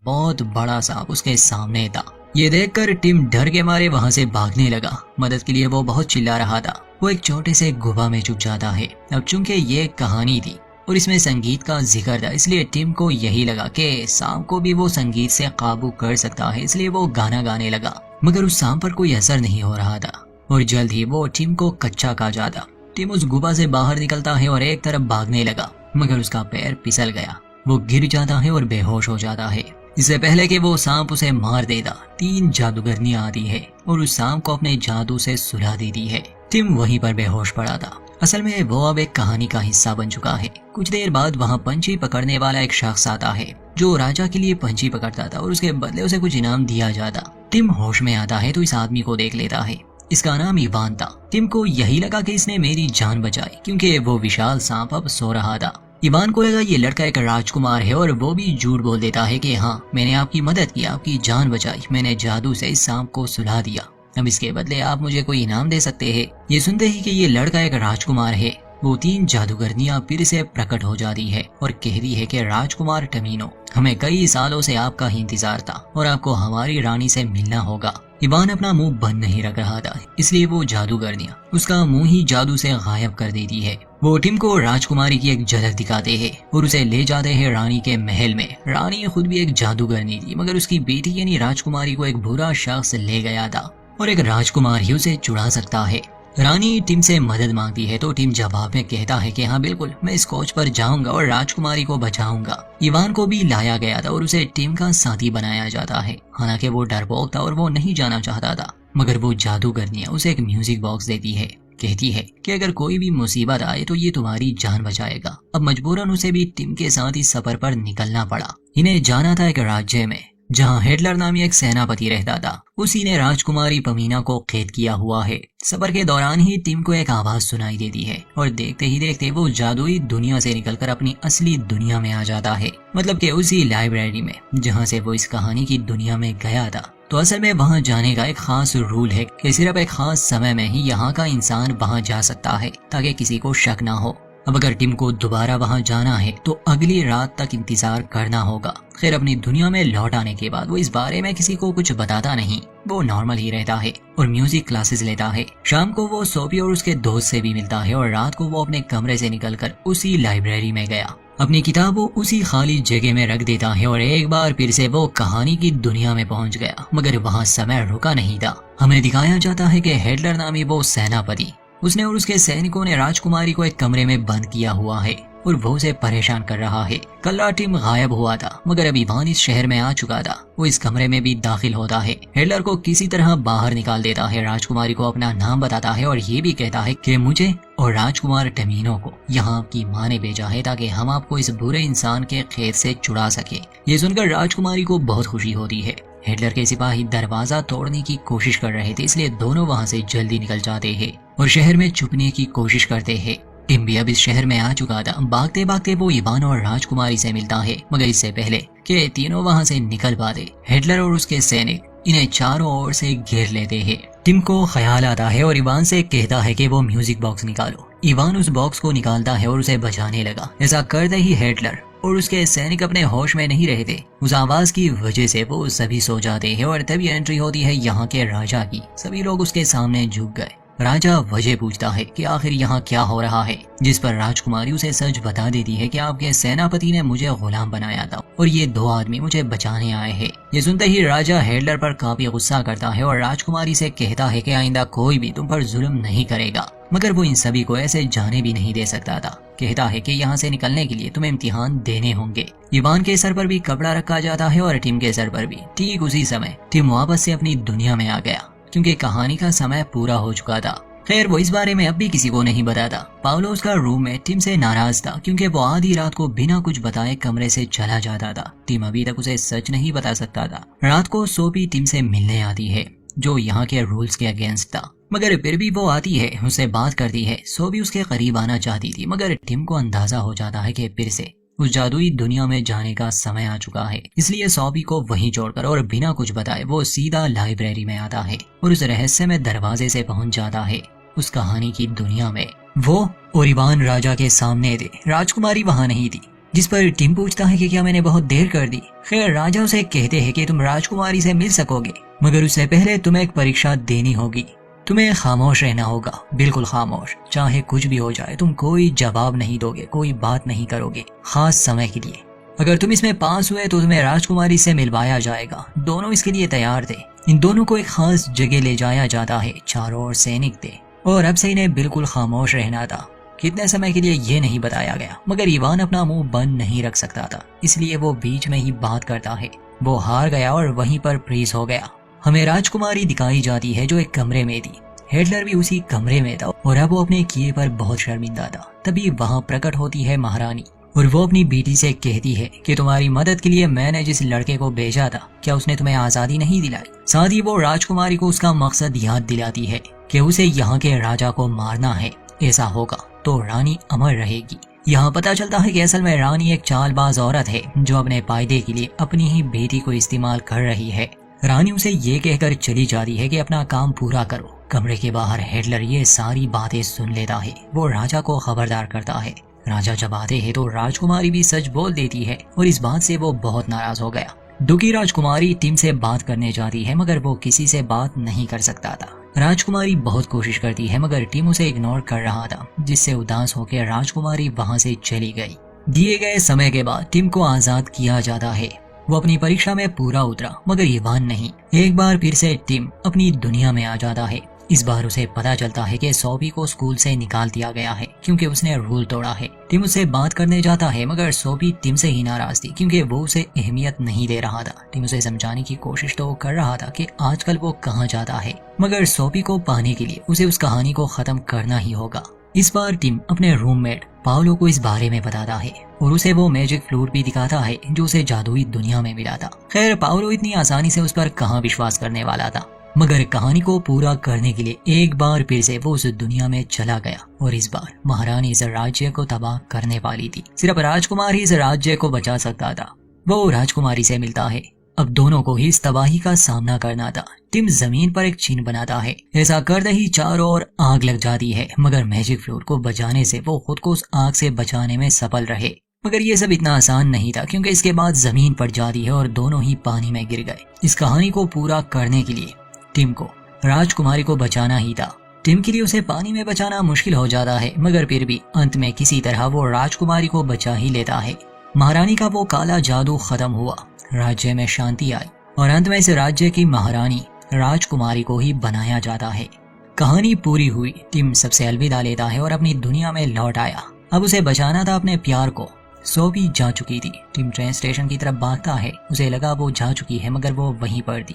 बहुत बड़ा सांप उसके सामने था। ये देखकर टिम डर के मारे वहां से भागने लगा। मदद के लिए वो बहुत चिल्ला रहा था। वो एक छोटे से गुफा में छुप जाता है। अब चूंकि ये एक कहानी थी और इसमें संगीत का जिक्र था, इसलिए टिम को यही लगा कि सांप को भी वो संगीत से काबू कर सकता है, इसलिए वो गाना गाने लगा। मगर उस सांप पर कोई असर नहीं हो रहा था और जल्द ही वो टिम को कच्चा खा जाता। टिम उस गुफा से बाहर निकलता है और एक तरफ भागने लगा, मगर उसका पैर फिसल गया। वो गिर जाता है और बेहोश हो जाता है। इससे पहले कि वो सांप उसे मार देता, 3 जादूगरनियां आती है और उस सांप को अपने जादू से सुला देती है। टिम वहीं पर बेहोश पड़ा था। असल में वो अब एक कहानी का हिस्सा बन चुका है। कुछ देर बाद वहाँ पंछी पकड़ने वाला एक शख्स आता है जो राजा के लिए पंछी पकड़ता था और उसके बदले उसे कुछ इनाम दिया जाता। टिम होश में आता है तो इस आदमी को देख लेता है। इसका नाम इवान था। टिम को यही लगा कि इसने मेरी जान बचाई, क्योंकि वो विशाल सांप अब सो रहा था। इवान को लगा ये लड़का एक राजकुमार है और वो भी झूठ बोल देता है कि हाँ, मैंने आपकी मदद की, आपकी जान बचाई, मैंने जादू से इस सांप को सुला दिया, अब इसके बदले आप मुझे कोई इनाम दे सकते हैं। ये सुनते ही कि ये लड़का एक राजकुमार है, वो 3 जादूगरनियां फिर से प्रकट हो जाती है और कहती है कि राजकुमार टमीनो, हमें कई सालों से आपका ही इंतजार था और आपको हमारी रानी से मिलना होगा। इवान अपना मुंह बंद नहीं रख रहा था, इसलिए वो जादूगरनियां उसका मुंह ही जादू से गायब कर देती है। वो टिम को राजकुमारी की एक झलक दिखाते हैं और उसे ले जाते हैं रानी के महल में। रानी खुद भी एक जादूगरनी थी, मगर उसकी बेटी यानी राजकुमारी को एक बुरा शख्स ले गया था और एक राजकुमार ही उसे चुरा सकता है। रानी टिम से मदद मांगती है तो टिम जवाब में कहता है कि हाँ बिल्कुल, मैं इस खोज पर जाऊंगा और राजकुमारी को बचाऊंगा। इवान को भी लाया गया था और उसे टिम का साथी बनाया जाता है। हालांकि वो डरपोक था और वो नहीं जाना चाहता था, मगर वो जादूगरनियां उसे एक म्यूजिक बॉक्स देती है। कहती है कि अगर कोई भी मुसीबत आए तो ये तुम्हारी जान बचाएगा। अब मजबूरन उसे भी टिम के साथ इस सफर पर निकलना पड़ा। इन्हें जाना था एक राज्य में जहाँ हिटलर नामी एक सेनापति रहता था। उसी ने राजकुमारी पमीना को कैद किया हुआ है। सफर के दौरान ही टिम को एक आवाज सुनाई देती है और देखते ही देखते वो जादुई दुनिया से निकलकर अपनी असली दुनिया में आ जाता है। मतलब कि उसी लाइब्रेरी में जहाँ से वो इस कहानी की दुनिया में गया था। तो असल में वहाँ जाने का एक खास रूल है कि सिर्फ एक खास समय में ही यहाँ का इंसान वहाँ जा सकता है, ताकि किसी को शक ना हो। अब अगर टिम को दोबारा वहां जाना है तो अगली रात तक इंतजार करना होगा। खैर, अपनी दुनिया में लौट आने के बाद वो इस बारे में किसी को कुछ बताता नहीं। वो नॉर्मल ही रहता है और म्यूजिक क्लासेस लेता है। शाम को वो सोफी और उसके दोस्त से भी मिलता है और रात को वो अपने कमरे से निकलकर उसी लाइब्रेरी में गया। अपनी किताबों उसी खाली जगह में रख देता है और एक बार फिर से वो कहानी की दुनिया में पहुंच गया। मगर वहाँ समय रुका नहीं था। हमें दिखाया जाता है कि हिटलर नामी वो सेनापति, उसने और उसके सैनिकों ने राजकुमारी को एक कमरे में बंद किया हुआ है और वो उसे परेशान कर रहा है। कल रात टिम गायब हुआ था, मगर अब इवान इस शहर में आ चुका था। वो इस कमरे में भी दाखिल होता है, हिटलर को किसी तरह बाहर निकाल देता है, राजकुमारी को अपना नाम बताता है और ये भी कहता है कि मुझे और राजकुमार टमीनो को यहाँ आपकी माँ ने भेजा है ताकि हम आपको इस बुरे इंसान के खेत से छुड़ा सके। ये सुनकर राजकुमारी को बहुत खुशी होती है। हिटलर के सिपाही दरवाजा तोड़ने की कोशिश कर रहे थे, इसलिए दोनों वहाँ से जल्दी निकल जाते हैं और शहर में छुपने की कोशिश करते हैं। टिम भी अब इस शहर में आ चुका था। भागते भागते वो इवान और राजकुमारी से मिलता है, मगर इससे पहले कि तीनों वहाँ से निकल पाते, हिटलर और उसके सैनिक इन्हें चारों ओर से घेर लेते हैं। टिम को ख्याल आता है और इवान से कहता है कि वो म्यूजिक बॉक्स निकालो। इवान उस बॉक्स को निकालता है और उसे बचाने लगा। ऐसा करते ही हिटलर और उसके सैनिक अपने होश में नहीं रहते। उस आवाज की वजह से वो सभी सो जाते हैं और तभी एंट्री होती है यहाँ के राजा की। सभी लोग उसके सामने झुक गए। राजा वजह पूछता है कि आखिर यहाँ क्या हो रहा है, जिस पर राजकुमारी उसे सच बता देती है कि आपके सेनापति ने मुझे गुलाम बनाया था और ये 2 आदमी मुझे बचाने आए हैं। ये सुनते ही राजा हिटलर पर काफी गुस्सा करता है और राजकुमारी से कहता है कि आइंदा कोई भी तुम पर जुल्म नहीं करेगा, मगर वो इन सभी को ऐसे जाने भी नहीं दे सकता था। कहता है कि यहाँ से निकलने के लिए तुम्हें इम्तिहान देने होंगे। इवान के सर पर भी कपड़ा रखा जाता है और टिम के सर पर भी। ठीक उसी समय टिम वापस से अपनी दुनिया में आ गया, क्योंकि कहानी का समय पूरा हो चुका था। खैर, वो इस बारे में अब भी किसी को नहीं बताता। पाउलो उसका रूम में टिम से नाराज था, क्योंकि वो आधी रात को बिना कुछ बताए कमरे से चला जाता था। टिम अभी तक उसे सच नहीं बता सकता था। रात को सोफी टिम से मिलने आती है, जो यहाँ के रूल्स के अगेंस्ट था, मगर फिर भी वो आती है, उससे बात करती है। सोफी उसके करीब आना चाहती थी, मगर टिम को अंदाजा हो जाता है कि फिर से उस जादुई दुनिया में जाने का समय आ चुका है। इसलिए सोफी को वहीं छोड़कर और बिना कुछ बताए वो सीधा लाइब्रेरी में आता है और उस रहस्यमय दरवाजे से पहुंच जाता है उस कहानी की दुनिया में। वो और इवान राजा के सामने थे। राजकुमारी वहां नहीं थी। जिस पर टिम पूछता है कि क्या मैंने बहुत देर कर दी। खैर राजा उसे कहते हैं कि तुम राजकुमारी से मिल सकोगे, मगर उससे पहले तुम्हें एक परीक्षा देनी होगी। तुम्हें खामोश रहना होगा, बिल्कुल खामोश, चाहे कुछ भी हो जाए। तुम कोई जवाब नहीं दोगे, कोई बात नहीं करोगे, खास समय के लिए। अगर तुम इसमें पास हुए तो तुम्हें राजकुमारी से मिलवाया जाएगा। दोनों इसके लिए तैयार थे। इन दोनों को एक खास जगह ले जाया जाता है। चारों ओर सैनिक थे और अब से इन्हें बिल्कुल खामोश रहना था। कितने समय के लिए ये नहीं बताया गया, मगर इवान अपना मुंह बंद नहीं रख सकता था, इसलिए वो बीच में ही बात करता है। वो हार गया और वहीं पर फ्रीज हो गया। हमें राजकुमारी दिखाई जाती है जो एक कमरे में थी। हिटलर भी उसी कमरे में था और अब वो अपने किए पर बहुत शर्मिंदा था। तभी वहां प्रकट होती है महारानी और वो अपनी बेटी से कहती है कि तुम्हारी मदद के लिए मैंने जिस लड़के को भेजा था, क्या उसने तुम्हें आजादी नहीं दिलाई? साथ ही वो राजकुमारी को उसका मकसद याद दिलाती है कि उसे यहाँ के राजा को मारना है। ऐसा होगा तो रानी अमर रहेगी। यहाँ पता चलता है कि असल में रानी एक चालबाज औरत है जो अपने फायदे के लिए अपनी ही बेटी को इस्तेमाल कर रही है। रानी उसे ये कहकर चली जाती है कि अपना काम पूरा करो। कमरे के बाहर हिटलर ये सारी बातें सुन लेता है। वो राजा को खबरदार करता है। राजा जब आते हैं तो राजकुमारी भी सच बोल देती है और इस बात से वो बहुत नाराज हो गया। दुखी राजकुमारी टिम से बात करने जाती है, मगर वो किसी से बात नहीं कर सकता था। राजकुमारी बहुत कोशिश करती है मगर टिम उसे इग्नोर कर रहा था, जिससे उदास होकर राजकुमारी वहां से चली गई। दिए गए समय के बाद टिम को आजाद किया जाता है। वो अपनी परीक्षा में पूरा उतरा, मगर इवान नहीं। एक बार फिर से टिम अपनी दुनिया में आ जाता है। इस बार उसे पता चलता है कि सोफी को स्कूल से निकाल दिया गया है क्योंकि उसने रूल तोड़ा है। टिम उससे बात करने जाता है मगर सोफी टिम से ही नाराज थी क्योंकि वो उसे अहमियत नहीं दे रहा था। टिम उसे समझाने की कोशिश तो कर रहा था कि आजकल वो कहाँ जाता है, मगर सोफी को पाने के लिए उसे उस कहानी को खत्म करना ही होगा। इस बार टिम अपने रूममेट पाओलो को इस बारे में बताता है और उसे वो मैजिक फ्लूट भी दिखाता है जो उसे जादुई दुनिया में मिला था। खैर पाओलो इतनी आसानी से उस पर कहाँ विश्वास करने वाला था, मगर कहानी को पूरा करने के लिए एक बार फिर से वो उस दुनिया में चला गया और इस बार महारानी इस राज्य को तबाह करने वाली थी। सिर्फ राजकुमार ही इस राज्य को बचा सकता था। वो राजकुमारी से मिलता है। अब दोनों को ही इस तबाही का सामना करना था। टिम जमीन पर एक चिन्ह बनाता है। ऐसा करते ही चारों ओर आग लग जाती है, मगर मैजिक फ्लोर को बचाने से वो खुद को उस आग से बचाने में सफल रहे। मगर ये सब इतना आसान नहीं था क्योंकि इसके बाद जमीन फट जाती है और दोनों ही पानी में गिर गए। इस कहानी को पूरा करने के लिए टिम को राजकुमारी को बचाना ही था। टिम के लिए उसे पानी में बचाना मुश्किल हो जाता है, मगर फिर भी अंत में किसी तरह वो राजकुमारी को बचा ही लेता है। महारानी का वो काला जादू खत्म हुआ, राज्य में शांति आई और अंत में इस राज्य की महारानी राजकुमारी को ही बनाया जाता है। कहानी पूरी हुई। टिम सबसे अलविदा लेता है और अपनी दुनिया में लौट आया। अब उसे बचाना था अपने प्यार को। सोफी जा चुकी थी। टिम ट्रेन स्टेशन की तरफ भागता है। उसे लगा वो जा चुकी है, मगर वो वहीं पर थी।